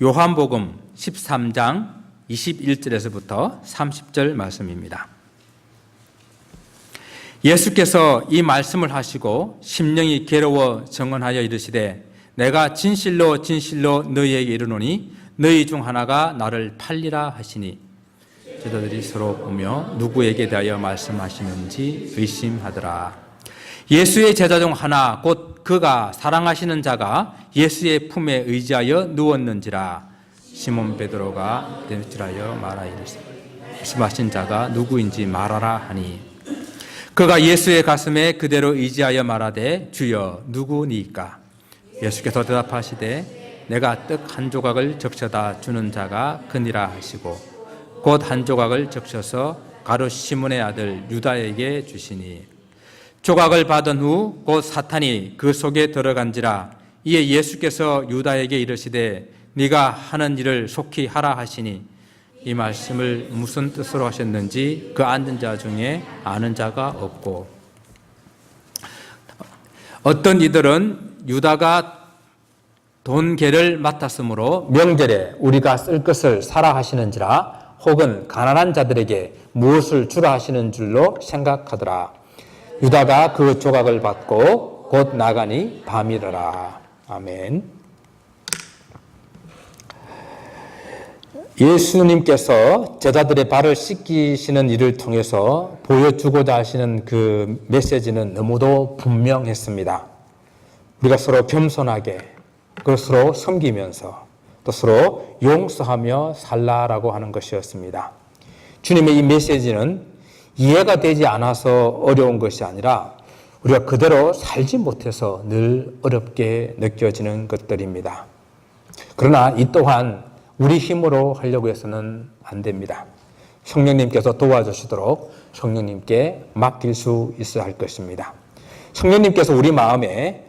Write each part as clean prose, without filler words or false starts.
요한복음 13장 21절에서부터 30절 말씀입니다. 예수께서 이 말씀을 하시고 심령이 괴로워 정언하여 이르시되 내가 진실로 진실로 너희에게 이르노니 너희 중 하나가 나를 팔리라 하시니 제자들이 서로 보며 누구에게 대하여 말씀하시는지 의심하더라. 예수의 제자 중 하나 곧 그가 사랑하시는 자가 예수의 품에 의지하여 누웠는지라. 시몬 베드로가 대질하여 말하이르시되 말씀하신 자가 누구인지 말하라 하니 그가 예수의 가슴에 그대로 의지하여 말하되 주여 누구니까? 예수께서 대답하시되 내가 떡 한 조각을 적셔다 주는 자가 그니라 하시고 곧 한 조각을 적셔서 가룟 시몬의 아들 유다에게 주시니 조각을 받은 후 곧 사탄이 그 속에 들어간지라. 이에 예수께서 유다에게 이르시되 네가 하는 일을 속히 하라 하시니 이 말씀을 무슨 뜻으로 하셨는지 그 앉은 자 중에 아는 자가 없고 어떤 이들은 유다가 돈계를 맡았으므로 명절에 우리가 쓸 것을 사라 하시는지라 혹은 가난한 자들에게 무엇을 주라 하시는 줄로 생각하더라. 유다가 그 조각을 받고 곧 나가니 밤이더라. 아멘. 예수님께서 제자들의 발을 씻기시는 일을 통해서 보여주고자 하시는 그 메시지는 너무도 분명했습니다. 우리가 서로 겸손하게 서로 섬기면서 또 서로 용서하며 살라라고 하는 것이었습니다. 주님의 이 메시지는 이해가 되지 않아서 어려운 것이 아니라 우리가 그대로 살지 못해서 늘 어렵게 느껴지는 것들입니다. 그러나 이 또한 우리 힘으로 하려고 해서는 안 됩니다. 성령님께서 도와주시도록 성령님께 맡길 수 있어야 할 것입니다. 성령님께서 우리 마음에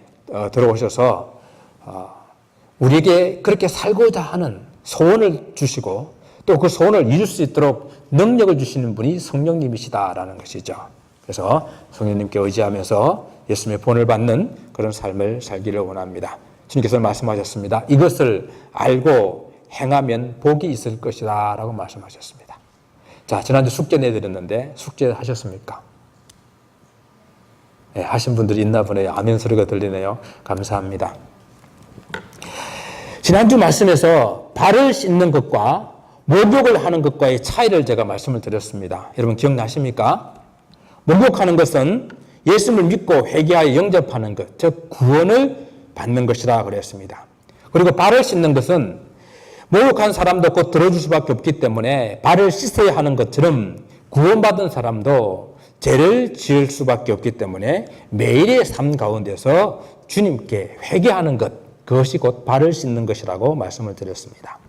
들어오셔서 우리에게 그렇게 살고자 하는 소원을 주시고 또 그 소원을 이룰 수 있도록 능력을 주시는 분이 성령님이시다라는 것이죠. 그래서 성령님께 의지하면서 예수님의 본을 받는 그런 삶을 살기를 원합니다. 주님께서 말씀하셨습니다. 이것을 알고 행하면 복이 있을 것이다 라고 말씀하셨습니다. 자, 지난주 숙제 내드렸는데 숙제 하셨습니까? 네, 하신 분들이 있나 보네요. 아멘 소리가 들리네요. 감사합니다. 지난주 말씀에서 발을 씻는 것과 목욕을 하는 것과의 차이를 제가 말씀을 드렸습니다. 여러분 기억나십니까? 목욕하는 것은 예수님을 믿고 회개하여 영접하는 것, 즉 구원을 받는 것이라 그랬습니다. 그리고 발을 씻는 것은 목욕한 사람도 곧 들어줄 수밖에 없기 때문에 발을 씻어야 하는 것처럼 구원받은 사람도 죄를 지을 수밖에 없기 때문에 매일의 삶 가운데서 주님께 회개하는 것, 그것이 곧 발을 씻는 것이라고 말씀을 드렸습니다.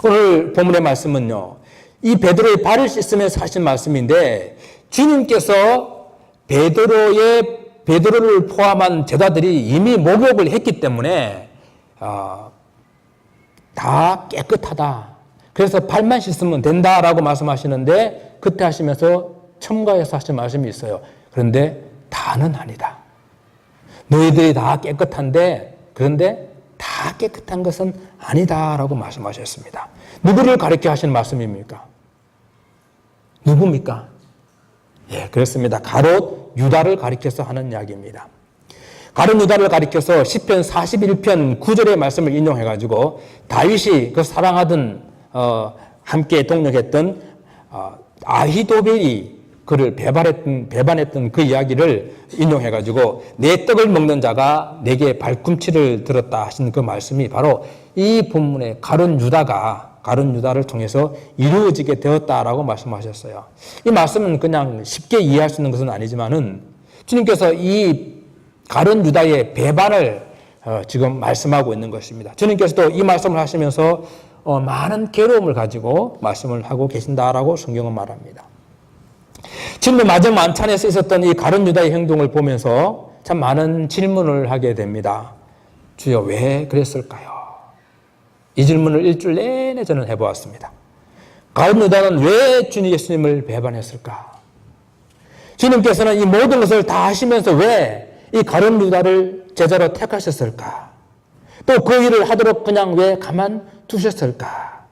오늘 본문의 말씀은요, 이 베드로의 발을 씻으면서 하신 말씀인데 주님께서 베드로를 포함한 제자들이 이미 목욕을 했기 때문에 다 깨끗하다. 그래서 발만 씻으면 된다라고 말씀하시는데 그때 하시면서 첨가해서 하신 말씀이 있어요. 그런데 다는 아니다. 너희들이 다 깨끗한데 그런데 다 깨끗한 것은 아니다라고 말씀하셨습니다. 누구를 가리켜 하신 말씀입니까? 누굽니까? 예, 그렇습니다. 가롯 유다를 가리켜서 하는 이야기입니다. 가룟 유다를 가리켜서 시편 41편 9절의 말씀을 인용해가지고 다윗이 그 사랑하던 함께 동력했던 아히도벨이 그를 배반했던 그 이야기를 인용해가지고 내 떡을 먹는 자가 내게 발꿈치를 들었다 하신 그 말씀이 바로 이 본문의 가룟 유다를 통해서 이루어지게 되었다라고 말씀하셨어요. 이 말씀은 그냥 쉽게 이해할 수 있는 것은 아니지만은 주님께서 이 가룟 유다의 배반을 지금 말씀하고 있는 것입니다. 주님께서도 이 말씀을 하시면서 많은 괴로움을 가지고 말씀을 하고 계신다라고 성경은 말합니다. 지금 마지막 만찬에서 있었던 이 가룟 유다의 행동을 보면서 참 많은 질문을 하게 됩니다. 주여 왜 그랬을까요? 이 질문을 일주일 내내 저는 해보았습니다. 가룟 유다는 왜 주님 예수님을 배반했을까? 주님께서는 이 모든 것을 다 하시면서 왜 이 가룟 유다를 제자로 택하셨을까? 또 그 일을 하도록 그냥 왜 가만 두셨을까?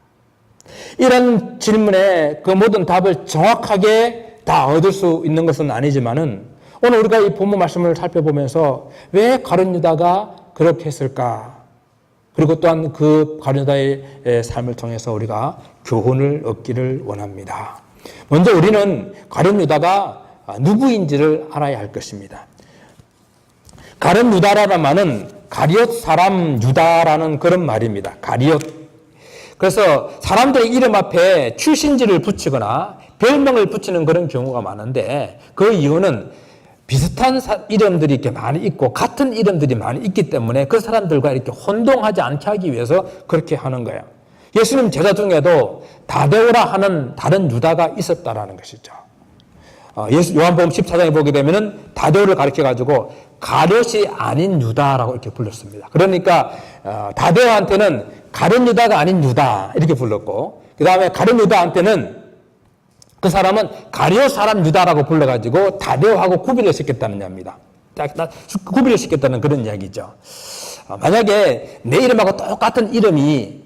이런 질문에 그 모든 답을 정확하게 다 얻을 수 있는 것은 아니지만은 오늘 우리가 이 본문 말씀을 살펴보면서 왜 가룟 유다가 그렇게 했을까? 그리고 또한 그 가룟 유다의 삶을 통해서 우리가 교훈을 얻기를 원합니다. 먼저 우리는 가룟 유다가 누구인지를 알아야 할 것입니다. 가룟 유다라는 말은 가룟 사람 유다라는 그런 말입니다. 가룟. 그래서 사람들의 이름 앞에 출신지를 붙이거나 별명을 붙이는 그런 경우가 많은데 그 이유는 비슷한 이름들이 이렇게 많이 있고 같은 이름들이 많이 있기 때문에 그 사람들과 이렇게 혼동하지 않게 하기 위해서 그렇게 하는 거예요. 예수님 제자 중에도 다데오라 하는 다른 유다가 있었다라는 것이죠. 요한복음 14장에 보게 되면은 다데오를 가리켜가지고 가룟이 아닌 유다라고 이렇게 불렀습니다. 그러니까 다데오한테는 가룟 유다가 아닌 유다 이렇게 불렀고 그 다음에 가룟 유다한테는 그 사람은 가룟 사람 유다라고 불러가지고 다데오하고 구비를 시켰다는 얘기입니다. 구비를 시켰다는 그런 이야기죠. 만약에 내 이름하고 똑같은 이름이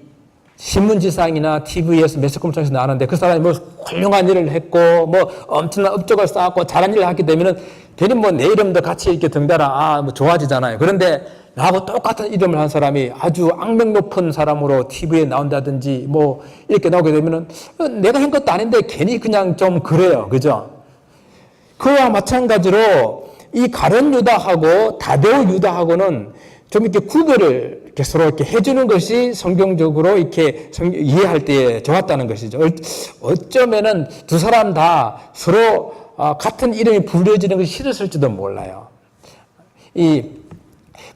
신문지상이나 TV에서 매스컴에서 나왔는데 그 사람이 뭐 훌륭한 일을 했고 뭐 엄청난 업적을 쌓았고 잘한 일을 했기 때문에 괜히 뭐 내 이름도 같이 이렇게 등달아 뭐 좋아지잖아요. 그런데 나하고 똑같은 이름을 한 사람이 아주 악명 높은 사람으로 TV에 나온다든지 뭐 이렇게 나오게 되면은 내가 한 것도 아닌데 괜히 그냥 좀 그래요. 그죠? 그와 마찬가지로 이 가룟 유다하고 다데오 유다하고는 좀 이렇게 구별을 이렇게 서로 이렇게 해주는 것이 성경적으로 이렇게 이해할 때 좋았다는 것이죠. 어쩌면은 두 사람 다 서로 같은 이름이 불려지는 것이 싫었을지도 몰라요. 이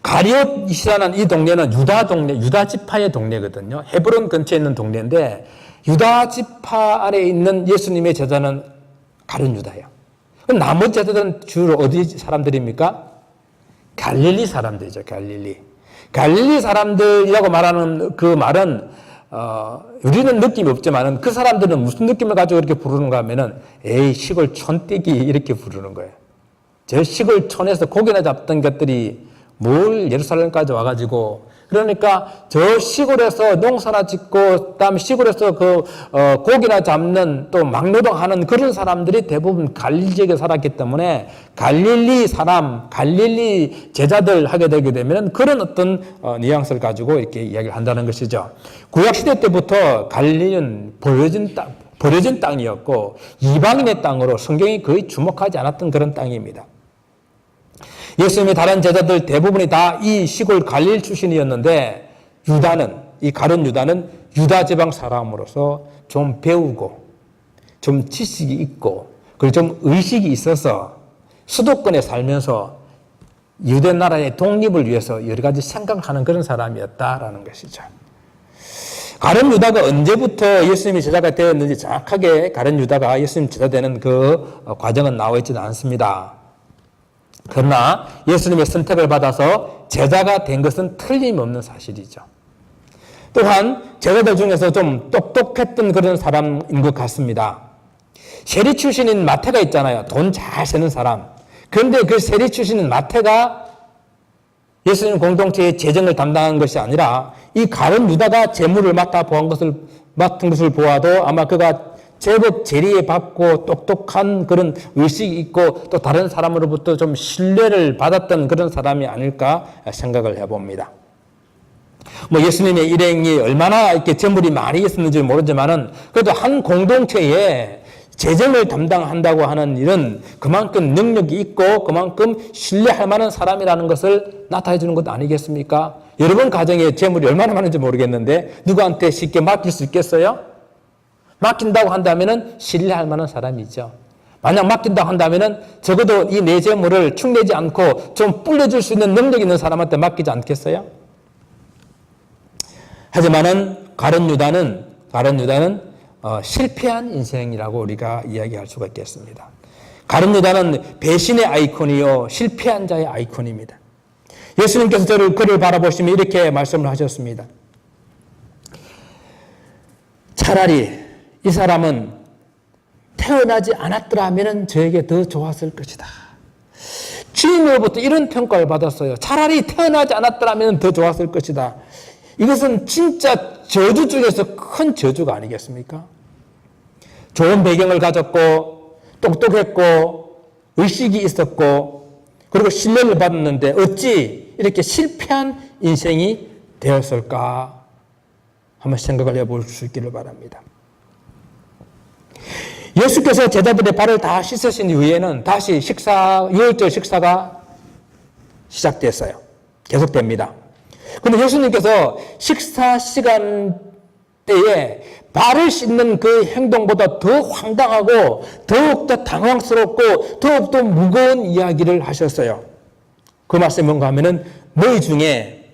가룟이라는 이 동네는 유다 동네, 유다 지파의 동네거든요. 헤브론 근처에 있는 동네인데 유다 지파 아래에 있는 예수님의 제자는 가룟 유다예요. 그럼 나머지 제자들은 주로 어디 사람들입니까? 갈릴리 사람들이죠. 갈릴리 사람들이라고 말하는 그 말은 우리는 느낌이 없지만은 그 사람들은 무슨 느낌을 가지고 이렇게 부르는가 하면은 에이 시골 촌떼기 이렇게 부르는 거예요. 저 시골 촌에서 고기나 잡던 것들이 뭘 예루살렘까지 와가지고 그러니까 저 시골에서 농사나 짓고 그다음에 시골에서 그 고기나 잡는 또 막노동하는 그런 사람들이 대부분 갈릴리 지역에 살았기 때문에 갈릴리 사람, 갈릴리 제자들 하게 되게 되면 그런 어떤 뉘앙스를 가지고 이렇게 이야기를 한다는 것이죠. 구약 시대 때부터 갈릴리는 버려진 땅이었고 이방인의 땅으로 성경이 거의 주목하지 않았던 그런 땅입니다. 예수님의 다른 제자들 대부분이 다 이 시골 갈릴 출신이었는데 이 가룟 유다는 유다 지방 사람으로서 좀 배우고 좀 지식이 있고 그리고 좀 의식이 있어서 수도권에 살면서 유대 나라의 독립을 위해서 여러 가지 생각하는 그런 사람이었다라는 것이죠. 가룟 유다가 언제부터 예수님의 제자가 되었는지 정확하게 가룟 유다가 예수님 제자 되는 그 과정은 나와 있지는 않습니다. 그러나 예수님의 선택을 받아서 제자가 된 것은 틀림없는 사실이죠. 또한 제자들 중에서 좀 똑똑했던 그런 사람인 것 같습니다. 세리 출신인 마태가 있잖아요. 돈 잘 세는 사람. 그런데 그 세리 출신인 마태가 예수님 공동체의 재정을 담당한 것이 아니라 이 가룟 유다가 재물을 맡은 것을 보아도 아마 그가 제법 재리에 받고 똑똑한 그런 의식이 있고 또 다른 사람으로부터 좀 신뢰를 받았던 그런 사람이 아닐까 생각을 해봅니다. 뭐 예수님의 일행이 얼마나 이렇게 재물이 많이 있었는지 모르지만은 그래도 한 공동체에 재정을 담당한다고 하는 일은 그만큼 능력이 있고 그만큼 신뢰할 만한 사람이라는 것을 나타내 주는 것 아니겠습니까? 여러분 가정에 재물이 얼마나 많은지 모르겠는데 누구한테 쉽게 맡길 수 있겠어요? 맡긴다고 한다면은 신뢰할 만한 사람이죠. 만약 맡긴다고 한다면은 적어도 이 내 재물을 축내지 않고 좀 불려줄 수 있는 능력 있는 사람한테 맡기지 않겠어요? 하지만은 가룟 유다는 실패한 인생이라고 우리가 이야기할 수가 있겠습니다. 가룟 유다는 배신의 아이콘이요 실패한 자의 아이콘입니다. 예수님께서 그를 바라보시며 이렇게 말씀을 하셨습니다. 차라리 이 사람은 태어나지 않았더라면 저에게 더 좋았을 것이다. 주님으로부터 이런 평가를 받았어요. 차라리 태어나지 않았더라면 더 좋았을 것이다. 이것은 진짜 저주 중에서 큰 저주가 아니겠습니까? 좋은 배경을 가졌고 똑똑했고 의식이 있었고 그리고 신뢰를 받았는데 어찌 이렇게 실패한 인생이 되었을까? 한번 생각을 해볼 수 있기를 바랍니다. 예수께서 제자들의 발을 다 씻으신 이후에는 다시 유월절 식사가 시작됐어요. 계속됩니다. 그런데 예수님께서 식사 시간 때에 발을 씻는 그 행동보다 더 황당하고 더욱더 당황스럽고 더욱더 무거운 이야기를 하셨어요. 그 말씀이 뭔가 하면은 너희 중에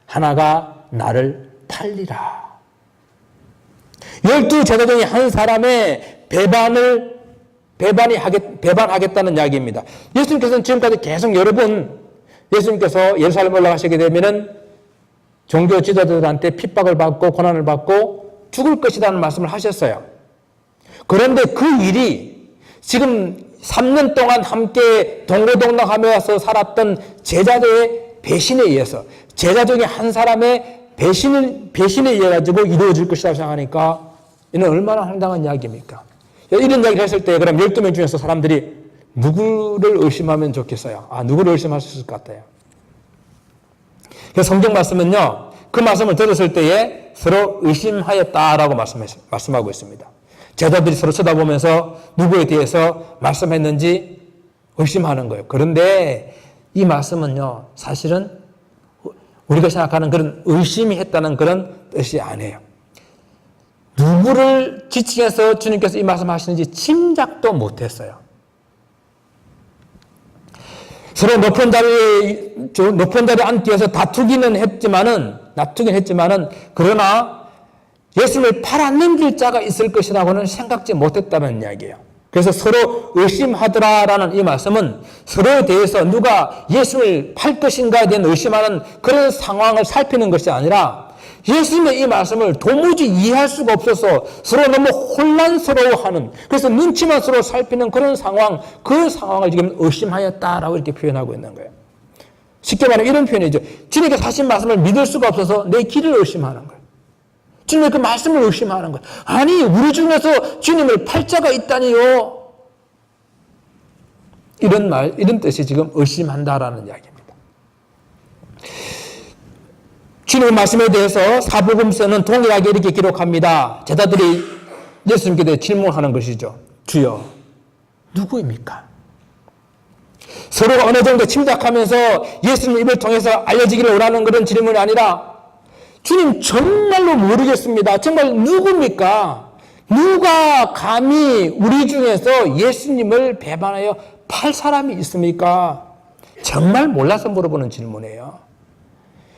하나가 나를 팔리라. 12 제자 중에 한 사람의 배반하겠다는 이야기입니다. 예수님께서는 지금까지 계속 여러 번 예수님께서 예루살렘 올라가시게 되면은 종교 지도자들한테 핍박을 받고 고난을 받고 죽을 것이라는 말씀을 하셨어요. 그런데 그 일이 지금 3년 동안 함께 동고동락하면서 살았던 제자들의 배신에 의해서 제자 중에 한 사람의 배신에 의해 가지고 이루어질 것이라고 생각하니까 이는 얼마나 황당한 이야기입니까? 이런 이야기를 했을 때 그럼 12명 중에서 사람들이 누구를 의심하면 좋겠어요? 누구를 의심할 수 있을 것 같아요? 성경 말씀은요, 그 말씀을 들었을 때에 서로 의심하였다라고 말씀하고 있습니다. 제자들이 서로 쳐다보면서 누구에 대해서 말씀했는지 의심하는 거예요. 그런데 이 말씀은요, 사실은 우리가 생각하는 그런 의심이 했다는 그런 뜻이 아니에요. 누구를 지칭해서 주님께서 이 말씀하시는지 짐작도 못했어요. 서로 높은 자리에 앉기 위해서 다투기는 했지만은 그러나 예수님을 팔아넘길 자가 있을 것이라고는 생각지 못했다는 이야기예요. 그래서 서로 의심하더라라는 이 말씀은 서로에 대해서 누가 예수님을 팔 것인가에 대한 의심하는 그런 상황을 살피는 것이 아니라 예수님의 이 말씀을 도무지 이해할 수가 없어서 서로 너무 혼란스러워하는, 그래서 눈치만 서로 살피는 그런 상황, 그 상황을 지금 의심하였다라고 이렇게 표현하고 있는 거예요. 쉽게 말하면 이런 표현이죠. 주님께서 하신 말씀을 믿을 수가 없어서 내 길을 의심하는 거예요. 주님의 그 말씀을 의심하는 거예요. 아니, 우리 중에서 주님을 팔 자가 있다니요. 이런 뜻이 지금 의심한다라는 이야기입니다. 주님의 말씀에 대해서 사복음서는 동일하게 이렇게 기록합니다. 제자들이 예수님께 대해 질문하는 것이죠. 주여, 누구입니까? 서로 어느 정도 침략하면서 예수님 입을 통해서 알려지기를 원하는 그런 질문이 아니라 주님 정말로 모르겠습니다. 정말 누굽니까? 누가 감히 우리 중에서 예수님을 배반하여 팔 사람이 있습니까? 정말 몰라서 물어보는 질문이에요.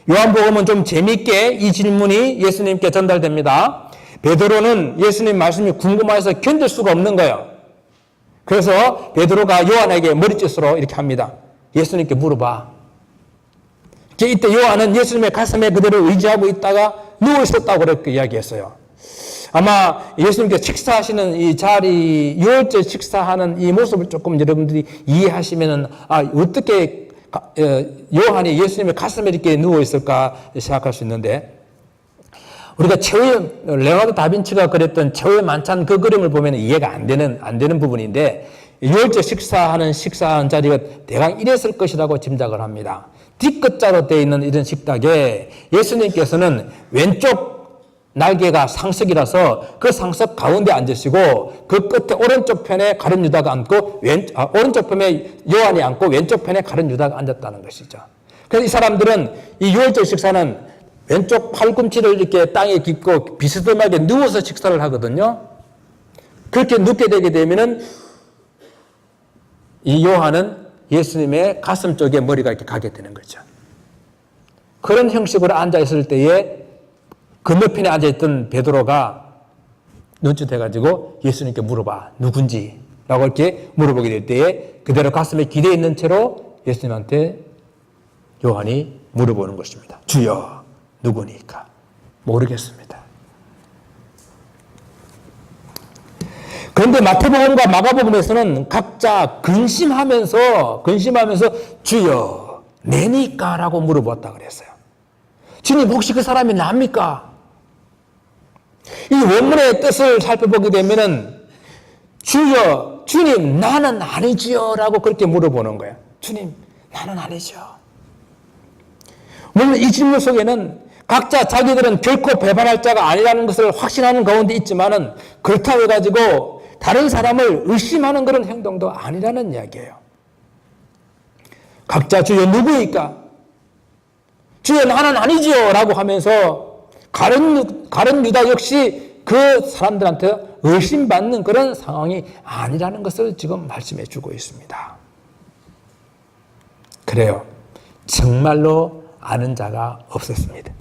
요한복음은 좀 재미있게 이 질문이 예수님께 전달됩니다. 베드로는 예수님 말씀이 궁금해서 견딜 수가 없는 거예요. 그래서 베드로가 요한에게 머리짓으로 이렇게 합니다. 예수님께 물어봐. 이때 요한은 예수님의 가슴에 그대로 의지하고 있다가 누워 있었다고 그렇게 이야기했어요. 아마 예수님께서 식사하시는 이 자리, 유월절 식사하는 이 모습을 조금 여러분들이 이해하시면은 어떻게 요한이 예수님의 가슴에 이렇게 누워 있을까 생각할 수 있는데, 우리가 레오나르도 다빈치가 그렸던 최후의 만찬 그 그림을 보면 이해가 안 되는 부분인데, 유월절 식사하는 자리가 대강 이랬을 것이라고 짐작을 합니다. D끝자로 되어 있는 이런 식탁에 예수님께서는 왼쪽 날개가 상석이라서 그 상석 가운데 앉으시고 그 끝에 오른쪽 편에 가룟 유다가 앉고 오른쪽 편에 요한이 앉고 왼쪽 편에 가룟 유다가 앉았다는 것이죠. 그래서 이 사람들은 이 유월절 식사는 왼쪽 팔꿈치를 이렇게 땅에 딛고 비스듬하게 누워서 식사를 하거든요. 그렇게 눕게 되게 되면은 이 요한은 예수님의 가슴 쪽에 머리가 이렇게 가게 되는 거죠. 그런 형식으로 앉아있을 때에 건너편에 앉아있던 베드로가 눈짓해가지고 예수님께 물어봐. 누군지? 라고 이렇게 물어보게 될 때에 그대로 가슴에 기대 있는 채로 예수님한테 요한이 물어보는 것입니다. 주여, 누구니까? 모르겠습니다. 그런데 마태복음과 마가복음에서는 각자 근심하면서 주여 내니까? 라고 물어보았다 그랬어요. 주님 혹시 그 사람이 납니까? 이 원문의 뜻을 살펴보게 되면은 주여, 주님 나는 아니지요 라고 그렇게 물어보는 거예요. 주님 나는 아니죠. 물론 이 질문 속에는 각자 자기들은 결코 배반할 자가 아니라는 것을 확신하는 가운데 있지만은 그렇다고 해가지고 다른 사람을 의심하는 그런 행동도 아니라는 이야기예요. 각자 주여 누구이까? 주여 나는 아니지요 라고 하면서 가룟 유다 역시 그 사람들한테 의심받는 그런 상황이 아니라는 것을 지금 말씀해 주고 있습니다. 그래요. 정말로 아는 자가 없었습니다.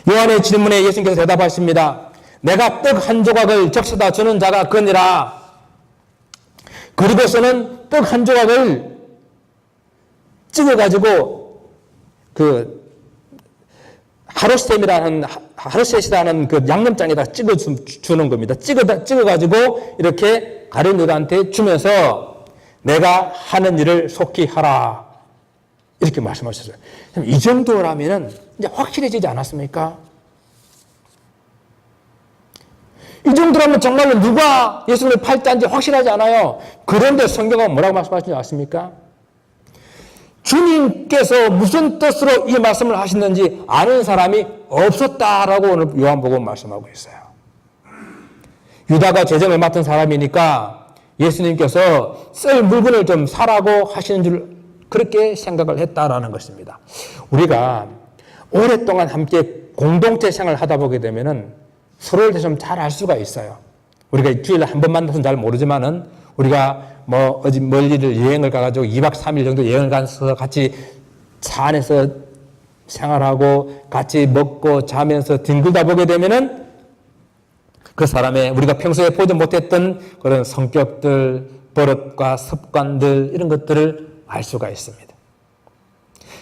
요한의 질문에 예수님께서 대답하십니다. 내가 떡 한 조각을 적셔다 주는 자가 그니라. 그리고서는 떡 한 조각을 찍어가지고 그 하루셋이라는 그 양념장에다 찍어주는 겁니다. 찍어가지고 이렇게 가룟 유다한테 주면서 내가 하는 일을 속히 하라. 이렇게 말씀하셨어요. 이 정도라면은 이제 확실해지지 않았습니까? 이 정도라면 정말로 누가 예수님을 팔자인지 확실하지 않아요. 그런데 성경은 뭐라고 말씀하시는지 아십니까? 주님께서 무슨 뜻으로 이 말씀을 하셨는지 아는 사람이 없었다라고 오늘 요한복음 말씀하고 있어요. 유다가 재정을 맡은 사람이니까 예수님께서 쓸 물건을 좀 사라고 하시는 줄 그렇게 생각을 했다라는 것입니다. 우리가 오랫동안 함께 공동체 생활을 하다 보게 되면은 서로를 좀 잘 알 수가 있어요. 우리가 주일에 한 번 만나서는 잘 모르지만은 우리가 어디 멀리를 여행을 가가지고 2박 3일 정도 여행을 가서 같이 차 안에서 생활하고 같이 먹고 자면서 뒹굴다 보게 되면은 그 사람의 우리가 평소에 보지 못했던 그런 성격들, 버릇과 습관들 이런 것들을 알 수가 있습니다.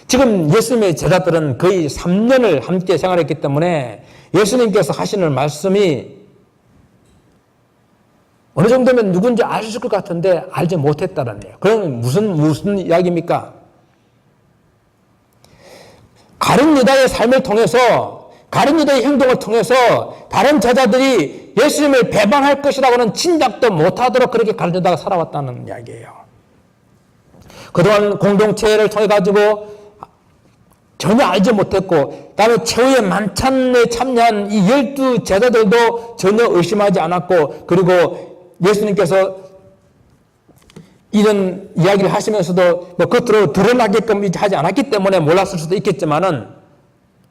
지금 예수님의 제자들은 거의 3년을 함께 생활했기 때문에 예수님께서 하시는 말씀이 어느 정도면 누군지 아실 것 같은데 알지 못했다는 거예요. 그럼 무슨 이야기입니까? 가룟 유다의 삶을 통해서 가룟 유다의 행동을 통해서 다른 제자들이 예수님을 배반할 것이라고는 짐작도 못하도록 그렇게 가룟 유다가 살아왔다는 이야기예요. 그동안 공동체를 통해 가지고 전혀 알지 못했고 다음에 최후의 만찬에 참여한 이 12 제자들도 전혀 의심하지 않았고 그리고 예수님께서 이런 이야기를 하시면서도 겉으로 드러나게끔 하지 않았기 때문에 몰랐을 수도 있겠지만은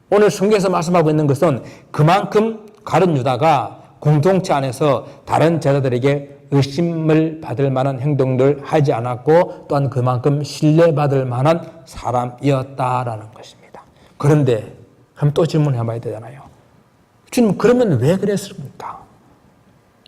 오늘 성경에서 말씀하고 있는 것은 그만큼 가룟 유다가 공동체 안에서 다른 제자들에게 의심을 받을 만한 행동을 하지 않았고 또한 그만큼 신뢰받을 만한 사람이었다라는 것입니다. 그런데 그럼 또 질문해 봐야 되잖아요. 주님 그러면 왜 그랬습니까?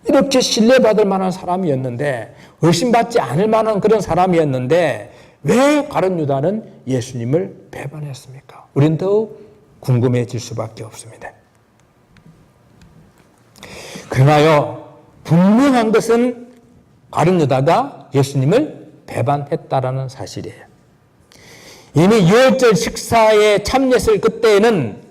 이렇게 신뢰받을 만한 사람이었는데 의심받지 않을 만한 그런 사람이었는데 왜 가룟 유다는 예수님을 배반했습니까? 우린 더욱 궁금해질 수밖에 없습니다. 그러나요 분명한 것은 가룟 유다가 예수님을 배반했다라는 사실이에요. 이미 유월절 식사에 참여했을 그때에는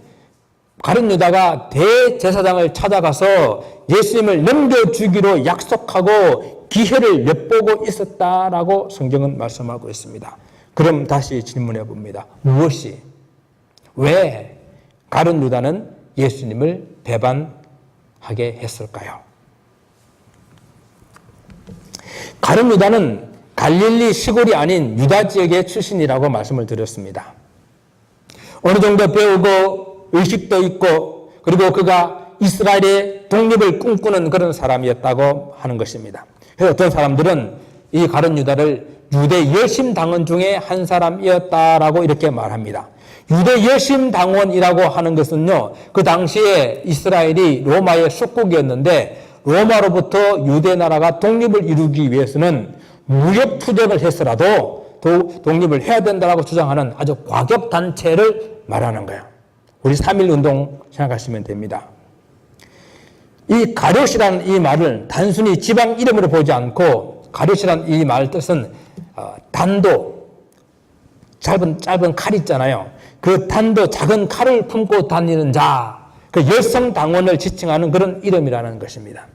가룟 유다가 대제사장을 찾아가서 예수님을 넘겨주기로 약속하고 기회를 엿보고 있었다라고 성경은 말씀하고 있습니다. 그럼 다시 질문해 봅니다. 무엇이? 왜 가룟 유다는 예수님을 배반하게 했을까요? 가룟 유다는 갈릴리 시골이 아닌 유다 지역의 출신이라고 말씀을 드렸습니다. 어느 정도 배우고 의식도 있고 그리고 그가 이스라엘의 독립을 꿈꾸는 그런 사람이었다고 하는 것입니다. 그래서 어떤 사람들은 이 가룟 유다를 유대 열심당원 중에 한 사람이었다라고 이렇게 말합니다. 유대 열심당원이라고 하는 것은요, 그 당시에 이스라엘이 로마의 속국이었는데 로마로부터 유대 나라가 독립을 이루기 위해서는 무역 투쟁을 해서라도 독립을 해야 된다고 주장하는 아주 과격 단체를 말하는 거예요. 우리 3.1 운동 생각하시면 됩니다. 이 가룟이라는 이 말을 단순히 지방 이름으로 보지 않고 가룟이라는 이 말 뜻은 단도, 짧은 칼 있잖아요. 그 단도, 작은 칼을 품고 다니는 자, 그 열성 당원을 지칭하는 그런 이름이라는 것입니다.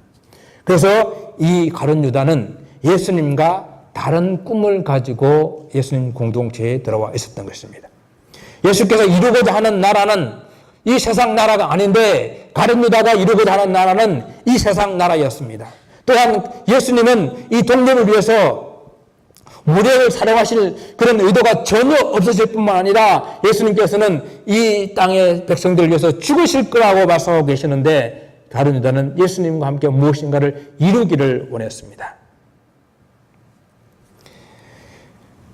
그래서 이 가룟 유다는 예수님과 다른 꿈을 가지고 예수님 공동체에 들어와 있었던 것입니다. 예수께서 이루고자 하는 나라는 이 세상 나라가 아닌데 가룟 유다가 이루고자 하는 나라는 이 세상 나라였습니다. 또한 예수님은 이 동료를 위해서 무료를 사용하실 그런 의도가 전혀 없으실 뿐만 아니라 예수님께서는 이 땅의 백성들을 위해서 죽으실 거라고 말씀하고 계시는데 가룟 유다는 예수님과 함께 무엇인가를 이루기를 원했습니다.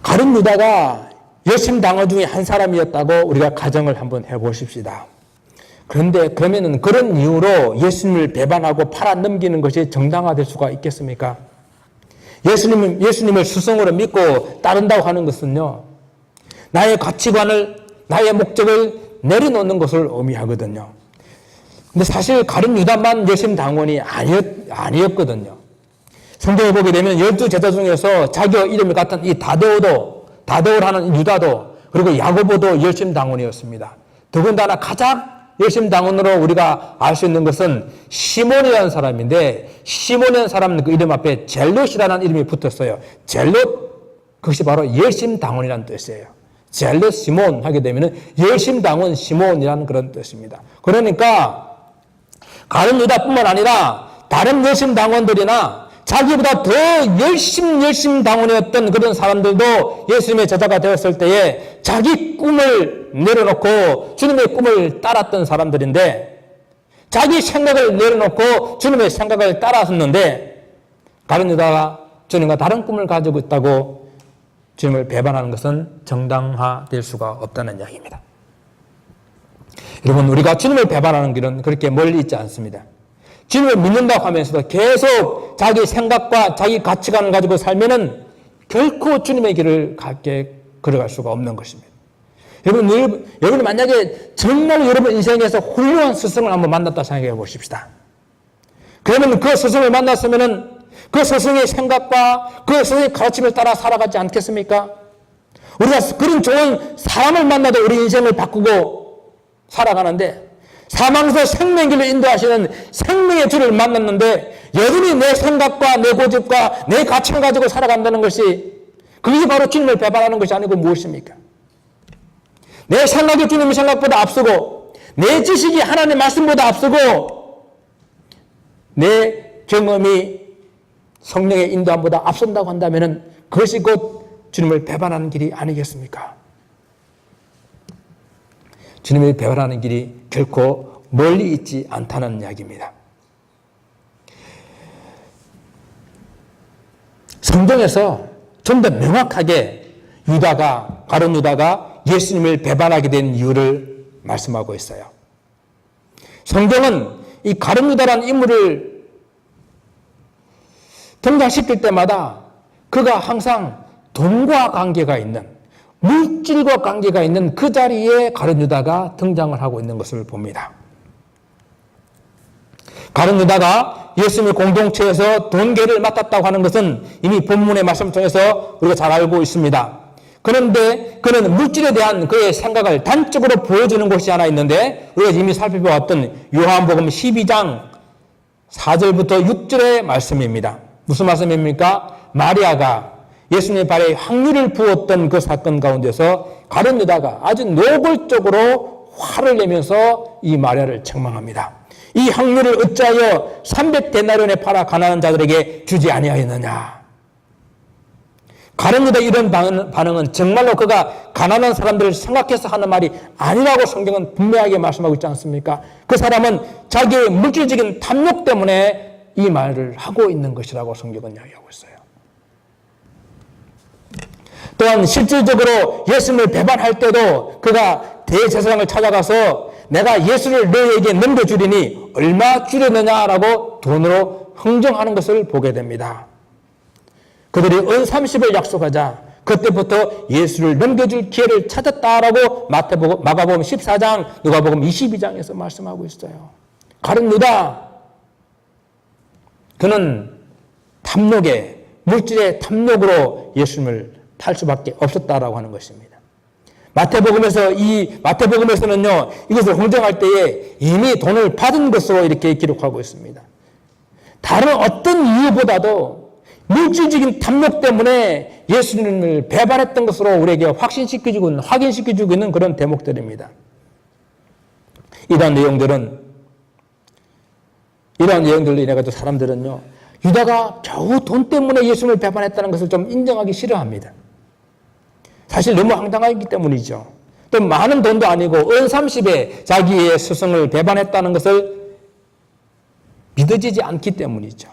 가룟 유다가 열심당원 중에 한 사람이었다고 우리가 가정을 한번 해보십시다. 그런데 그러면은 그런 이유로 예수님을 배반하고 팔아 넘기는 것이 정당화될 수가 있겠습니까? 예수님을 스승으로 믿고 따른다고 하는 것은요, 나의 가치관을, 나의 목적을 내려놓는 것을 의미하거든요. 근데 사실 가룟 유다만 열심당원이 아니었거든요. 성경에 보게 되면 12제자 중에서 자기와 이름이 같은 이 다데오라는 유다도, 그리고 야고보도 열심당원이었습니다. 더군다나 가장 열심당원으로 우리가 알 수 있는 것은 시몬이라는 사람인데, 시몬이라는 사람은 그 이름 앞에 젤롯이라는 이름이 붙었어요. 젤롯, 그것이 바로 열심당원이라는 뜻이에요. 젤롯 시몬 하게 되면 열심당원 시몬이라는 그런 뜻입니다. 그러니까 가룟 유다뿐만 아니라 다른 열심당원들이나 자기보다 더 열심 당원이었던 그런 사람들도 예수님의 제자가 되었을 때에 자기 꿈을 내려놓고 주님의 꿈을 따랐던 사람들인데, 자기 생각을 내려놓고 주님의 생각을 따랐었는데, 가룟 유다가 주님과 다른 꿈을 가지고 있다고 주님을 배반하는 것은 정당화될 수가 없다는 이야기입니다. 여러분, 우리가 주님을 배반하는 길은 그렇게 멀리 있지 않습니다. 주님을 믿는다고 하면서도 계속 자기 생각과 자기 가치관을 가지고 살면은 결코 주님의 길을 갖게 걸어갈 수가 없는 것입니다. 여러분 만약에 정말 여러분 인생에서 훌륭한 스승을 한번 만났다 생각해 보십시다. 그러면 그 스승을 만났으면은 그 스승의 생각과 그 스승의 가르침을 따라 살아가지 않겠습니까? 우리가 그런 좋은 사람을 만나도 우리 인생을 바꾸고 살아가는데, 사망에서 생명길로 인도하시는 생명의 주를 만났는데 여전히 내 생각과 내 고집과 내 가치를 가지고 살아간다는 것이, 그게 바로 주님을 배반하는 것이 아니고 무엇입니까? 내 생각이 주님의 생각보다 앞서고, 내 지식이 하나님의 말씀보다 앞서고, 내 경험이 성령의 인도함보다 앞선다고 한다면 그것이 곧 주님을 배반하는 길이 아니겠습니까? 주님을 배반하는 길이 결코 멀리 있지 않다는 이야기입니다. 성경에서 좀 더 명확하게 가룟 유다가 예수님을 배반하게 된 이유를 말씀하고 있어요. 성경은 이 가룟 유다라는 인물을 등장시킬 때마다 그가 항상 돈과 관계가 있는, 물질과 관계가 있는 그 자리에 가룟 유다가 등장을 하고 있는 것을 봅니다. 가룟 유다가 예수님의 공동체에서 돈계를 맡았다고 하는 것은 이미 본문의 말씀 통해서 우리가 잘 알고 있습니다. 그런데 그는 물질에 대한 그의 생각을 단적으로 보여주는 것이 하나 있는데, 우리가 이미 살펴보았던 요한복음 12장 4절부터 6절의 말씀입니다. 무슨 말씀입니까? 마리아가 예수님의 발에 향유를 부었던 그 사건 가운데서 가룟 유다가 아주 노골적으로 화를 내면서 이 마리아를 책망합니다. 이 향유를 어찌하여 300데나리온에 팔아 가난한 자들에게 주지 아니하였느냐. 가룟 유다의 이런 반응은 정말로 그가 가난한 사람들을 생각해서 하는 말이 아니라고 성경은 분명하게 말씀하고 있지 않습니까? 그 사람은 자기의 물질적인 탐욕 때문에 이 말을 하고 있는 것이라고 성경은 이야기하고 있어요. 또한 실질적으로 예수님을 배반할 때도 그가 대제사장을 찾아가서 내가 예수를 너희에게 넘겨주리니 얼마 주려느냐라고 돈으로 흥정하는 것을 보게 됩니다. 그들이 은 30을 약속하자 그때부터 예수를 넘겨줄 기회를 찾았다라고 마가복음 14장, 누가복음 22장에서 말씀하고 있어요. 가룟 유다, 그는 탐욕에, 물질의 탐욕으로 예수님을 팔 수밖에 없었다라고 하는 것입니다. 마태복음에서는요, 이것을 홍정할 때에 이미 돈을 받은 것으로 이렇게 기록하고 있습니다. 다른 어떤 이유보다도 물질적인 탐욕 때문에 예수님을 배반했던 것으로 우리에게 확인시켜주고 있는 그런 대목들입니다. 이러한 내용들로 인해 가지고 사람들은요, 유다가 겨우 돈 때문에 예수님을 배반했다는 것을 좀 인정하기 싫어합니다. 사실 너무 황당하기 때문이죠. 또 많은 돈도 아니고 은 30에 자기의 스승을 배반했다는 것을 믿어지지 않기 때문이죠.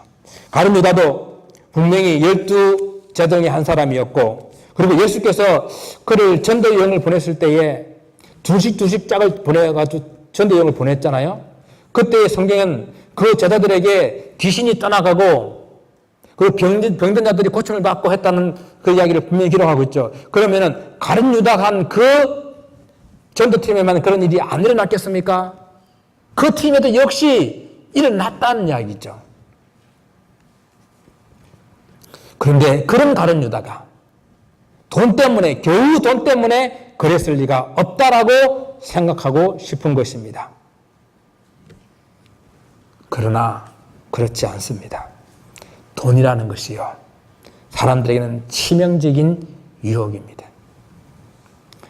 가룟 유다도 분명히 12제등의 한 사람이었고, 그리고 예수께서 그를 전도 여행을 보냈을 때에 두식 짝을 보내가지고 전도 여행을 보냈잖아요. 그때 성경은 그 제자들에게 귀신이 떠나가고 그 병든 자들이 고침을 받고 했다는 그 이야기를 분명히 기록하고 있죠. 그러면은 가룟 유다가 한 그 전도팀에만 그런 일이 안 일어났겠습니까? 그 팀에도 역시 일어났다는 이야기죠. 그런데 그런 가룟 유다가 겨우 돈 때문에 그랬을 리가 없다라고 생각하고 싶은 것입니다. 그러나 그렇지 않습니다. 돈이라는 것이요, 사람들에게는 치명적인 유혹입니다.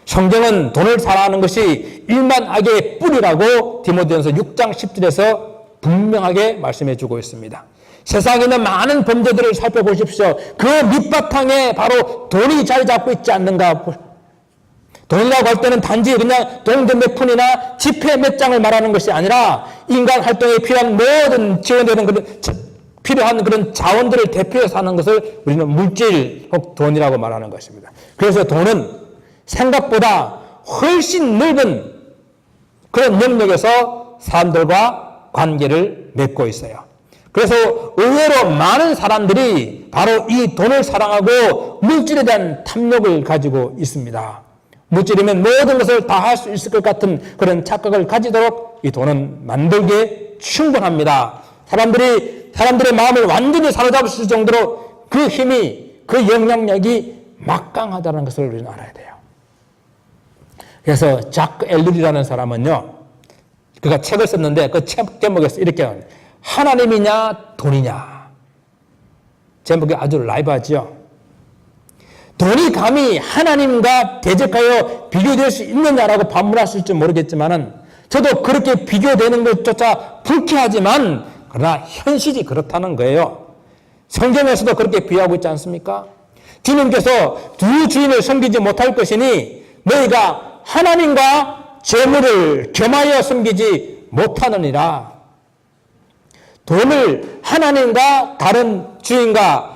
성경은 돈을 사랑하는 것이 일만 악의 뿌리라고 디모데전서 6장 10절에서 분명하게 말씀해 주고 있습니다. 세상에 있는 많은 범죄들을 살펴보십시오. 그 밑바탕에 바로 돈이 자리 잡고 있지 않는가. 돈이라고 할 때는 단지 그냥 동전 몇 푼이나 지폐 몇 장을 말하는 것이 아니라 인간 활동에 필요한 모든 필요한 그런 자원들을 대표해서 하는 것을 우리는 물질 혹 돈이라고 말하는 것입니다. 그래서 돈은 생각보다 훨씬 넓은 그런 영역에서 사람들과 관계를 맺고 있어요. 그래서 의외로 많은 사람들이 바로 이 돈을 사랑하고 물질에 대한 탐욕을 가지고 있습니다. 물질이면 모든 것을 다 할 수 있을 것 같은 그런 착각을 가지도록 이 돈은 만들기에 충분합니다. 사람들의 마음을 완전히 사로잡을 정도로 그 힘이, 그 영향력이 막강하다는 것을 우리는 알아야 돼요. 그래서 자크 엘룰이라는 사람은요, 그가 책을 썼는데 그 책 제목에서 이렇게 합니다. 하나님이냐 돈이냐. 제목이 아주 라이브하죠. 돈이 감히 하나님과 대적하여 비교될 수 있느냐라고 반문하실지 모르겠지만은 저도 그렇게 비교되는 것조차 불쾌하지만 그러나 현실이 그렇다는 거예요. 성경에서도 그렇게 비유하고 있지 않습니까? 주님께서 두 주인을 섬기지 못할 것이니 너희가 하나님과 재물을 겸하여 섬기지 못하느니라. 돈을 하나님과 다른 주인과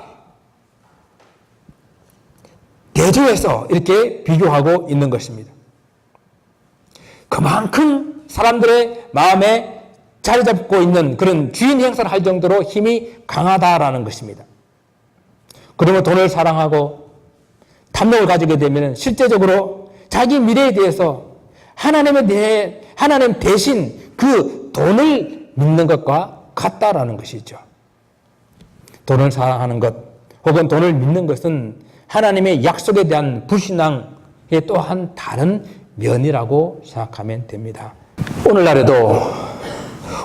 대조해서 이렇게 비교하고 있는 것입니다. 그만큼 사람들의 마음에 자리 잡고 있는 그런 주인 행사를 할 정도로 힘이 강하다라는 것입니다. 그러면 돈을 사랑하고 탐욕을 가지게 되면 실제적으로 자기 미래에 대해서 하나님 대신 그 돈을 믿는 것과 같다라는 것이죠. 돈을 사랑하는 것 혹은 돈을 믿는 것은 하나님의 약속에 대한 불신앙의 또한 다른 면이라고 생각하면 됩니다. 오늘날에도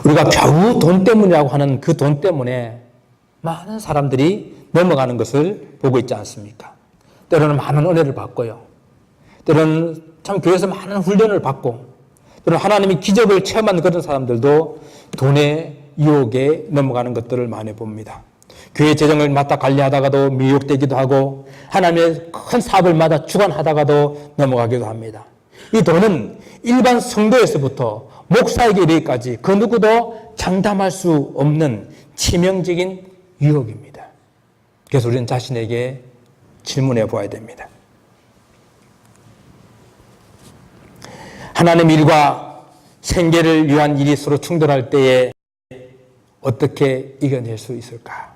우리가 겨우 돈 때문이라고 하는 그 돈 때문에 많은 사람들이 넘어가는 것을 보고 있지 않습니까? 때로는 많은 은혜를 받고요. 때로는 참 교회에서 많은 훈련을 받고 때로는 하나님이 기적을 체험한 그런 사람들도 돈의 유혹에 넘어가는 것들을 많이 봅니다. 교회 재정을 맡아 관리하다가도 미혹되기도 하고 하나님의 큰 사업을 맡아 주관하다가도 넘어가기도 합니다. 이 돈은 일반 성도에서부터 목사에게 이르기까지 그 누구도 장담할 수 없는 치명적인 유혹입니다. 그래서 우리는 자신에게 질문해 보아야 됩니다. 하나님 일과 생계를 위한 일이 서로 충돌할 때에 어떻게 이겨낼 수 있을까?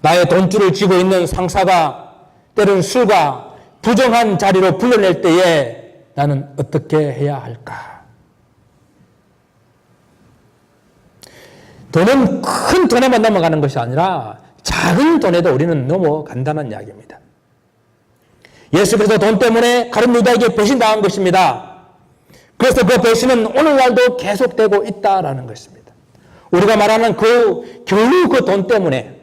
나의 돈줄을 쥐고 있는 상사가 때로는 술과 부정한 자리로 불러낼 때에 나는 어떻게 해야 할까? 돈은 큰 돈에만 넘어가는 것이 아니라 작은 돈에도 우리는 넘어간다는 이야기입니다. 예수께서 돈 때문에 가룟 유다에게 배신당한 것입니다. 그래서 그 배신은 오늘날도 계속되고 있다라는 것입니다. 우리가 말하는 겨우 그 돈 때문에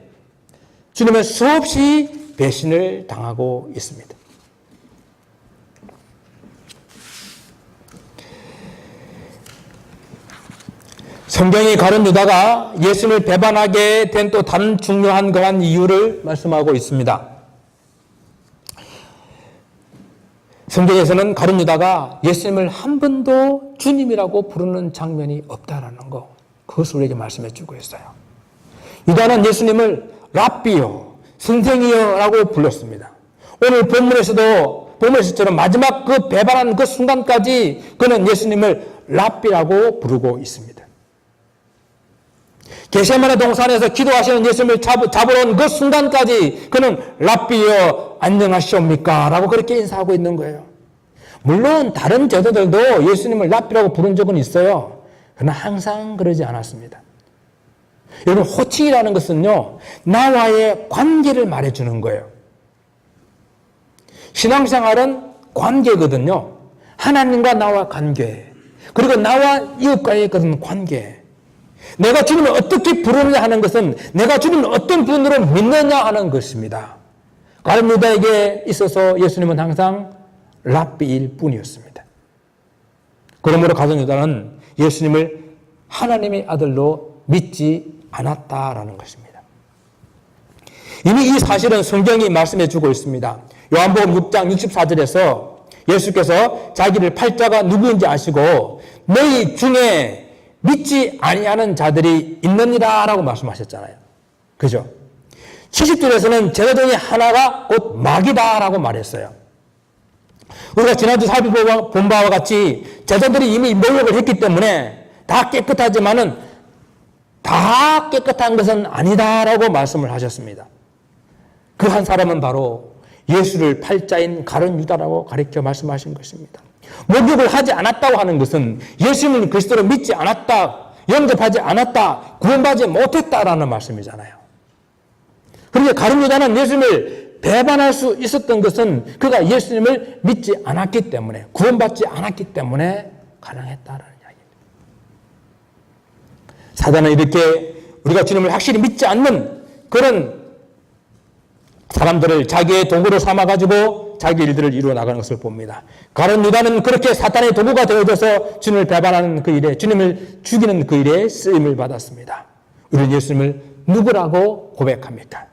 주님은 수없이 배신을 당하고 있습니다. 성경이 가룟 유다가 예수님을 배반하게 된 또 다른 중요한 그러한 이유를 말씀하고 있습니다. 성경에서는 가룟 유다가 예수님을 한 번도 주님이라고 부르는 장면이 없다라는 거, 그것을 우리에게 말씀해 주고 있어요. 유다는 예수님을 랍비요, 선생이요라고 불렀습니다. 오늘 본문에서처럼 마지막 그 배반한 그 순간까지 그는 예수님을 랍비라고 부르고 있습니다. 겟세마네 동산에서 기도하시는 예수님을 잡으러 온 그 순간까지 그는 랍비여 안녕하시옵니까? 라고 그렇게 인사하고 있는 거예요. 물론 다른 제자들도 예수님을 랍비라고 부른 적은 있어요. 그러나 항상 그러지 않았습니다. 여러분, 호칭이라는 것은요, 나와의 관계를 말해주는 거예요. 신앙생활은 관계거든요. 하나님과 나와 관계, 그리고 나와 이웃과의 그런 관계. 내가 주님을 어떻게 부르느냐 하는 것은 내가 주님을 어떤 분으로 믿느냐 하는 것입니다. 가룟 유다에게 있어서 예수님은 항상 랍비일 뿐이었습니다. 그러므로 가룟 유다는 예수님을 하나님의 아들로 믿지 않았다라는 것입니다. 이미 이 사실은 성경이 말씀해 주고 있습니다. 요한복음 6장 64절에서 예수께서 자기를 팔자가 누구인지 아시고 너희 중에 믿지 아니하는 자들이 있느니라 라고 말씀하셨잖아요. 그죠? 70절에서는 제자 중에 하나가 곧 마귀다 라고 말했어요. 우리가 지난주 살펴본 바와 같이 제자들이 이미 모욕을 했기 때문에 다 깨끗하지만은 다 깨끗한 것은 아니다라고 말씀을 하셨습니다. 그 한 사람은 바로 예수를 팔자인 가룟 유다라고 가리켜 말씀하신 것입니다. 목욕을 하지 않았다고 하는 것은 예수님을 그리스도로 믿지 않았다, 영접하지 않았다, 구원받지 못했다라는 말씀이잖아요. 그런데 가룟 유다는 예수님을 배반할 수 있었던 것은 그가 예수님을 믿지 않았기 때문에, 구원받지 않았기 때문에 가능했다라는 이야기입니다. 사단은 이렇게 우리가 주님을 확실히 믿지 않는 그런 사람들을 자기의 도구로 삼아가지고 자기 일들을 이루어 나가는 것을 봅니다. 가룟 유다는 그렇게 사탄의 도구가 되어져서 주님을 배반하는 그 일에, 주님을 죽이는 그 일에 쓰임을 받았습니다. 우리는 예수님을 누구라고 고백합니까?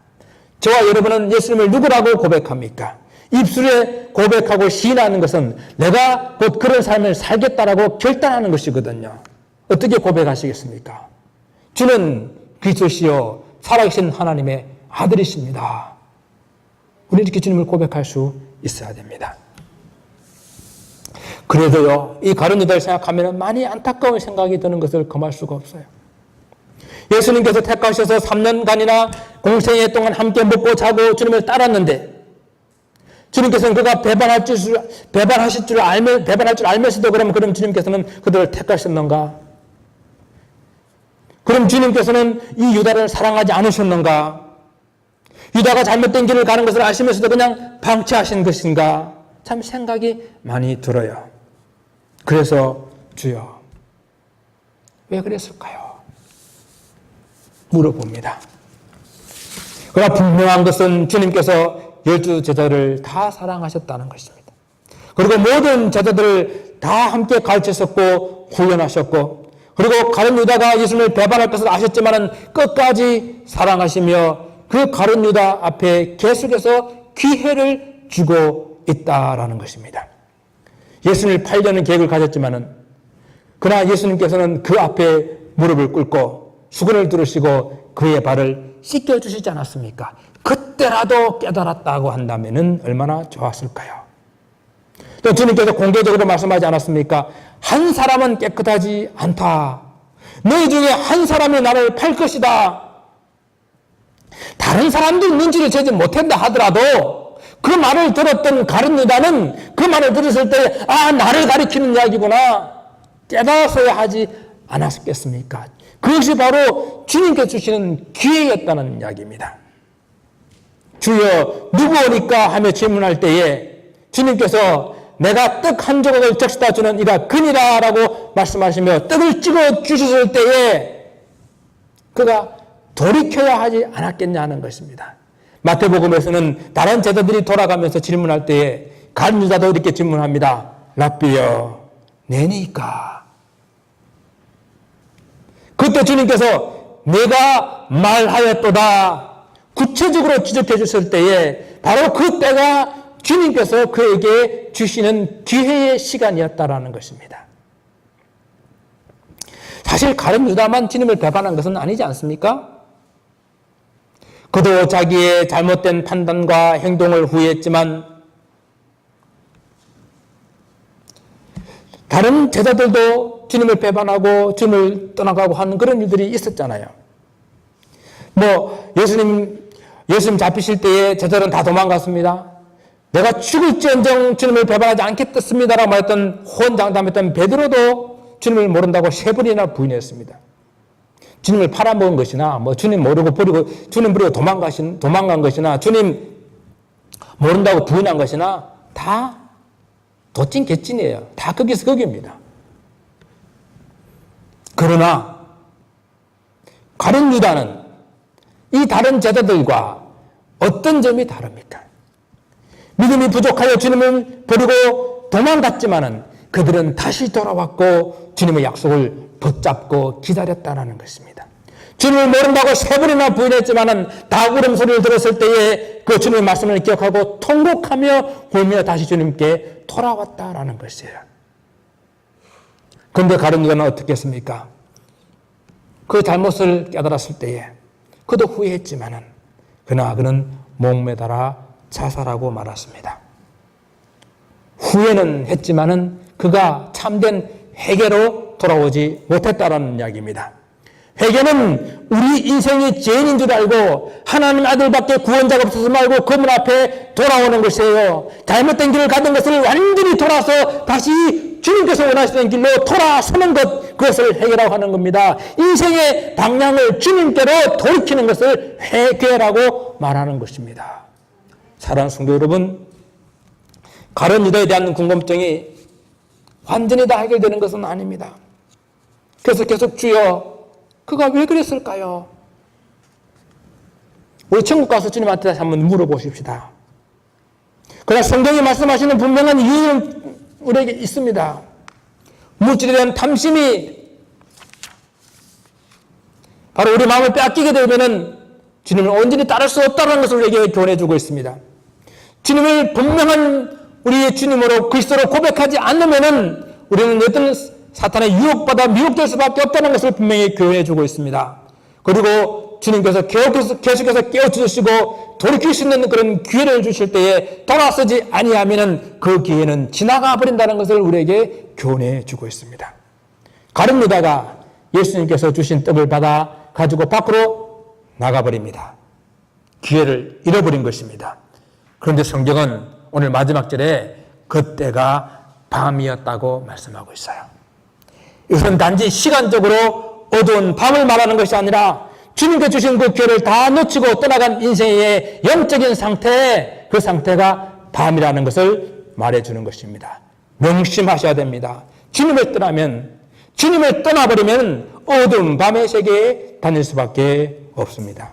저와 여러분은 예수님을 누구라고 고백합니까? 입술에 고백하고 시인하는 것은 내가 곧 그런 삶을 살겠다라고 결단하는 것이거든요. 어떻게 고백하시겠습니까? 주는 그리스도시요 살아계신 하나님의 아들이십니다. 우리는 이렇게 주님을 고백할 수 있어야 됩니다. 그래도요, 이 가룟 유다를 생각하면 많이 안타까운 생각이 드는 것을 금할 수가 없어요. 예수님께서 택하셔서 3년간이나 공생애 동안 함께 먹고 자고 주님을 따랐는데, 주님께서는 그가 배반할 줄 알면서도 그럼 주님께서는 그들을 택하셨는가? 그럼 주님께서는 이 유다를 사랑하지 않으셨는가? 유다가 잘못된 길을 가는 것을 아시면서도 그냥 방치하신 것인가? 참 생각이 많이 들어요. 그래서 주여, 왜 그랬을까요? 물어봅니다. 그러나 분명한 것은 주님께서 12 제자를 다 사랑하셨다는 것입니다. 그리고 모든 제자들을 다 함께 가르치셨고 훈련하셨고, 그리고 가룟 유다가 예수님을 배반할 것을 아셨지만 끝까지 사랑하시며 그 가룟 유다 앞에 계속해서 기회를 주고 있다라는 것입니다. 예수님을 팔려는 계획을 가졌지만은, 그러나 예수님께서는 그 앞에 무릎을 꿇고 수건을 두르시고 그의 발을 씻겨주시지 않았습니까? 그때라도 깨달았다고 한다면은 얼마나 좋았을까요? 또 주님께서 공개적으로 말씀하지 않았습니까? 한 사람은 깨끗하지 않다. 너희 중에 한 사람이 나를 팔 것이다. 다른 사람도 눈치를 채지 못한다 하더라도 그 말을 들었던 가룟 유다는 그 말을 들었을 때, 아, 나를 가리키는 이야기구나 깨달았어야 하지 않았겠습니까? 그것이 바로 주님께서 주시는 기회였다는 이야기입니다. 주여 누구오니까 하며 질문할 때에 주님께서 내가 떡 한 조각을 적시다 주는 이가 그니라 라고 말씀하시며 떡을 찍어 주셨을 때에 그가 돌이켜야 하지 않았겠냐 하는 것입니다. 마태복음에서는 다른 제자들이 돌아가면서 질문할 때에 가룟 유다도 이렇게 질문합니다. 랍비여 내니까. 그때 주님께서 내가 말하였도다 구체적으로 지적해 주실 때에 바로 그때가 주님께서 그에게 주시는 기회의 시간이었다라는 것입니다. 사실 가룟 유다만 주님을 배반한 것은 아니지 않습니까? 그도 자기의 잘못된 판단과 행동을 후회했지만 다른 제자들도 주님을 배반하고 주님을 떠나가고 하는 그런 일들이 있었잖아요. 예수님 잡히실 때에 제자들은 다 도망갔습니다. 내가 죽을지언정 주님을 배반하지 않겠습니다라고 말했던 호언장담했던 베드로도 주님을 모른다고 3번이나 부인했습니다. 주님을 팔아먹은 것이나 주님 모르고 주님 버리고 도망간 것이나 주님 모른다고 부인한 것이나 다 도찐 개찐이에요. 다 거기서 거기입니다. 그러나 가룟 유다는 이 다른 제자들과 어떤 점이 다릅니까? 믿음이 부족하여 주님을 버리고 도망갔지만은 그들은 다시 돌아왔고 주님의 약속을 붙잡고 기다렸다는 것입니다. 주님을 모른다고 3번이나 부인했지만은 다구름 소리를 들었을 때에 그 주님의 말씀을 기억하고 통곡하며 울며 다시 주님께 돌아왔다라는 것이에요. 그런데 가룟 유다는 어떻게 했습니까? 그 잘못을 깨달았을 때에 그도 후회했지만은 그러나 그는 목매달아 자살하고 말았습니다. 후회는 했지만은 그가 참된 회개로 돌아오지 못했다라는 이야기입니다. 회개는 우리 인생이 죄인인 줄 알고 하나님 아들밖에 구원자가 없어서 말고 그분 앞에 돌아오는 것이에요. 잘못된 길을 가던 것을 완전히 돌아서 다시 주님께서 원하시는 길로 돌아서는 것, 그것을 회개라고 하는 겁니다. 인생의 방향을 주님께로 돌이키는 것을 회개라고 말하는 것입니다. 사랑하는 성도 여러분, 가룟 유다에 대한 궁금증이 완전히 다 해결되는 것은 아닙니다. 그래서 계속 주여 그가 왜 그랬을까요? 우리 천국 가서 주님한테 다시 한번 물어보십시다. 그러나 성경이 말씀하시는 분명한 이유는 우리에게 있습니다. 물질에 대한 탐심이 바로 우리 마음을 빼앗기게 되면은 주님을 온전히 따를 수 없다는 것을 우리에게 교훈해주고 있습니다. 주님을 분명한 우리의 주님으로 그리스도로 고백하지 않으면은 우리는 어떤 사탄의 유혹받아 미혹될 수밖에 없다는 것을 분명히 교훈해주고 있습니다. 그리고 주님께서 계속해서 깨워주시고 돌이킬 수 있는 그런 기회를 주실 때에 돌아서지 아니하면은 그 기회는 지나가 버린다는 것을 우리에게 교훈해주고 있습니다. 가룟 유다가 예수님께서 주신 떡을 받아 가지고 밖으로 나가버립니다. 기회를 잃어버린 것입니다. 그런데 성경은 오늘 마지막 절에 그때가 밤이었다고 말씀하고 있어요. 이것은 단지 시간적으로 어두운 밤을 말하는 것이 아니라 주님께 주신 그 기회를 다 놓치고 떠나간 인생의 영적인 상태, 그 상태가 밤이라는 것을 말해주는 것입니다. 명심하셔야 됩니다. 주님을 떠나버리면 어두운 밤의 세계에 다닐 수밖에 없습니다.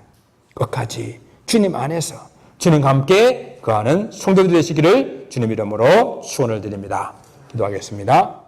끝까지 주님 안에서 주님과 함께 거하는 성도들이 되시기를 주님 이름으로 축원을 드립니다. 기도하겠습니다.